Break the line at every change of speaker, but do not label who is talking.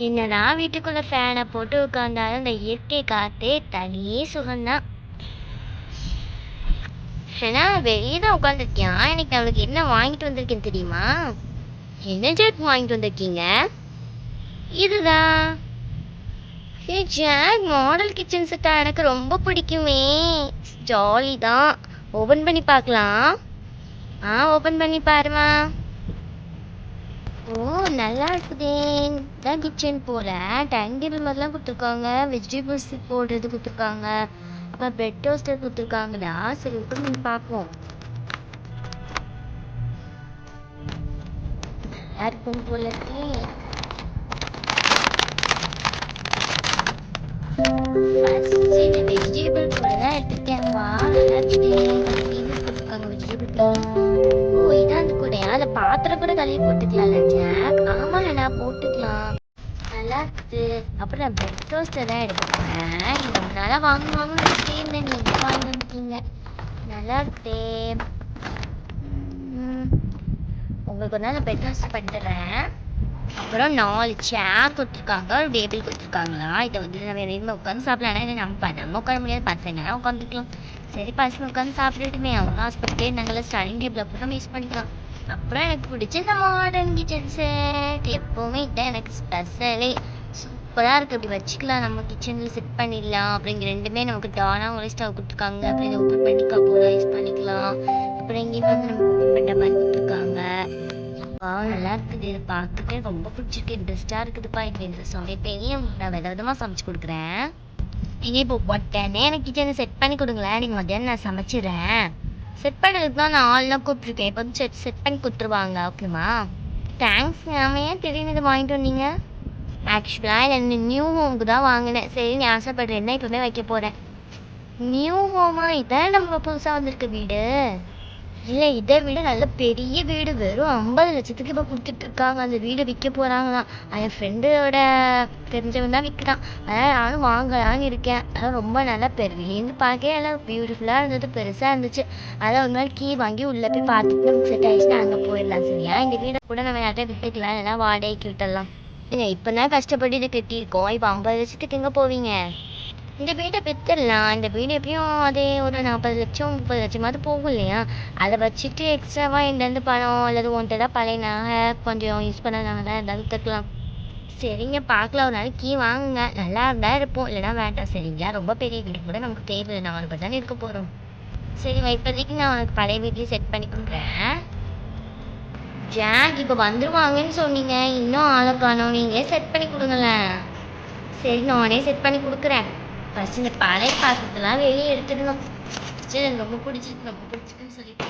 என்னடா வீட்டுக்குள்ள ஃபேனை போட்டு உட்காந்தாலும் இந்த இயற்கை காத்தே தனி சுகம்தான். ஏன்னா வெளியே தான் உட்காந்துருக்கியான். எனக்கு அவளுக்கு என்ன வாங்கிட்டு வந்திருக்கேன் தெரியுமா? என்ன ஜாக் வாங்கிட்டு வந்திருக்கீங்க? இதுதான். ஜாக் மாடல் கிச்சன் செட்டா? எனக்கு ரொம்ப பிடிக்குமே. ஜாலி தான். ஓபன் பண்ணி பார்க்கலாம். ஓபன் பண்ணி பாருமா. ஓ, நல்லா இருக்குதே. இதான் கிச்சன் போல. டைனிங் டேபிள் மாதிரிலாம் கொடுத்துருக்காங்க. வெஜிடபிள்ஸ் போடுறது கொடுத்துருக்காங்க. அப்புறம் பிரெட் டோஸ்டர் கொடுத்துருக்காங்கடா. சரி, ஓப்பன் பண்ணி பார்ப்போம். நல்லா இருக்கும் போல இருக்கே. வெஜிடபிள் கூட தான் எடுத்துருக்கேன். வா, நல்லா இருக்குதே. கொடுத்துருக்காங்க வெஜிடபிள். ஓ, இதான் அந்த கூடையா? அதை பாத்திரம் கூட கழுவி போட்டுக்கலாம்ல ஜாக்? ஆமாண்ணா, போட்டுக்கலாம். நல்லா இருக்குது. அப்புறம் நான் பிரெட் டோஸ்டர் தான் எடுக்க போகிறேன். இது நல்லா வாங்குவாங்கன்னு நினைச்சிருந்தேன். நீங்கள் வாங்கி வந்துட்டீங்க. நல்லா இருக்குதே. உங்களுக்கு ஒரு நாள் நான் பிரெட் டோஸ்ட் பண்ணிட்டுறேன். அப்புறம் 4 சேர் கொடுத்துருக்காங்க, ஒரு டேபிள் கொடுத்துருக்காங்களா. இதை வந்து நம்ம வெளியில் உட்காந்து சாப்பிடலாம். இல்லை நம்ம உட்கார முடியாது, பசங்க உட்காந்துக்கலாம். சரி, பசங்க உட்காந்து சாப்பிட்டுட்டுமே அவங்க ஹாஸ்பிட்டலே நாங்கள் ஸ்டடிங் டேபிள் அப்புறம் யூஸ் பண்ணிக்கலாம். அப்புறம் எனக்கு பிடிச்ச இந்த மாடர்ன் கிச்சன் செட் எப்போவுமே இதான் எனக்கு ஸ்பெஷலே. சூப்பராக இருக்குது. அப்படி வச்சுக்கலாம், நம்ம கிச்சனில் செட் பண்ணிடலாம். அப்புறம் இங்கே ரெண்டுமே நமக்கு டானாக ஒரு ஸ்டவ் கொடுத்துருக்காங்க. அப்புறம் இதை ஓப்பன் பண்ணி கப்போட யூஸ் பண்ணிக்கலாம். அப்புறம் இங்கேயும் வந்து நம்ம ஓப்பன் பண்ணுற மாதிரி கொடுத்துருக்காங்க. நல்லா இருக்குது. இதை பார்த்துட்டு ரொம்ப பிடிச்சிருக்கு. இன்ட்ரெஸ்டாக இருக்குதுப்பா. இப்போ இன்ட்ரெஸ்ட் சமைப்பேன். நான் விதவிதமாக சமைச்சு கொடுக்குறேன். நீங்கள் இப்போ உடனே எனக்கு கிச்சனை செட் பண்ணி கொடுங்களேன். நீங்கள் மத்தியானம் நான் சமைச்சிடுறேன். செட் பண்ணுறதுக்கு தான் நான் ஆள்லாம் கூப்பிட்ருக்கேன். இப்போ வந்து செட் பண்ணி கொடுத்துருவாங்க. ஓகேம்மா? தேங்க்ஸ். நாம ஏன் திடீர்னு இதை வாங்கிட்டு வந்தீங்க? ஆக்சுவலாக இதை நியூ ஹோமுக்கு தான் வாங்கினேன். சரி, நீ ஆசைப்படுறேன்னா இப்போவே வைக்க போகிறேன். நியூ ஹோமா? இதான் நம்ம புதுசாக வந்திருக்க வீடு. இல்லை, இதை விட நல்ல பெரிய வீடு. வெறும் 50 லட்சத்துக்கு இப்போ கொடுத்துட்ருக்காங்க. அந்த வீடு விற்க போகிறாங்களாம். என் ஃப்ரெண்டோட தெரிஞ்சவன் தான் விற்கிறான். அதான் நானும் வாங்கலான்னு இருக்கேன். அதான் ரொம்ப நல்லா பெரியந்து பார்க்க எல்லாம் பியூட்டிஃபுல்லாக இருந்தது, பெருசாக இருந்துச்சு. அதான் ஒரு நாள் கீ வாங்கி உள்ளே போய் பார்த்துட்டு நமக்கு செட் ஆகிடுச்சுன்னா அங்கே போயிடலாம். சரியா? இந்த வீடை கூட நம்ம யார்கிட்ட விற்றுக்கலாம், இல்லைனா வாடகைக்கு விட்டுடலாம். நீங்கள் இப்போ தான் கஷ்டப்பட்டு இதை கட்டியிருக்கோம். இப்போ 50 லட்சத்துக்கு எங்கே போவீங்க? இந்த வீடை விற்றுடலாம். இந்த வீடு எப்படியும் அதே ஒரு 40 லட்சம் 30 லட்சமாவது போகும் இல்லையா? அதை வச்சுட்டு எக்ஸ்ட்ராவாக எங்கேருந்து பணம் அல்லது ஒன்றை பழைய நகை கொஞ்சம் யூஸ் பண்ண நகை தான் ஏதாவது விற்றுக்கலாம். சரிங்க, பார்க்கலாம். ஒரு நாளைக்கு கீ வாங்குங்க. நல்லா இருந்தால் இருப்போம், இல்லைனா வேண்டாம். சரிங்களா? ரொம்ப பெரிய வீடு கூட நமக்கு தேவையில்லை. நான் உனக்கு தானே இருக்க போகிறோம். சரி, இப்போதைக்கு நான் உனக்கு பழைய வீட்லேயும் செட் பண்ணி கொடுக்குறேன். ஜாக், இப்போ வந்துருவாங்கன்னு சொன்னீங்க, இன்னும் ஆளை காணோம். நீங்களே செட் பண்ணி கொடுங்களேன். சரி, நானே செட் பண்ணி கொடுக்குறேன். ஃபஸ்ட் இந்த பழைய பாத்திரத்தெல்லாம் வெளியே எடுத்துடணும். சரி, எனக்கு ரொம்ப பிடிச்சிருக்குன்னு சொல்லிட்டு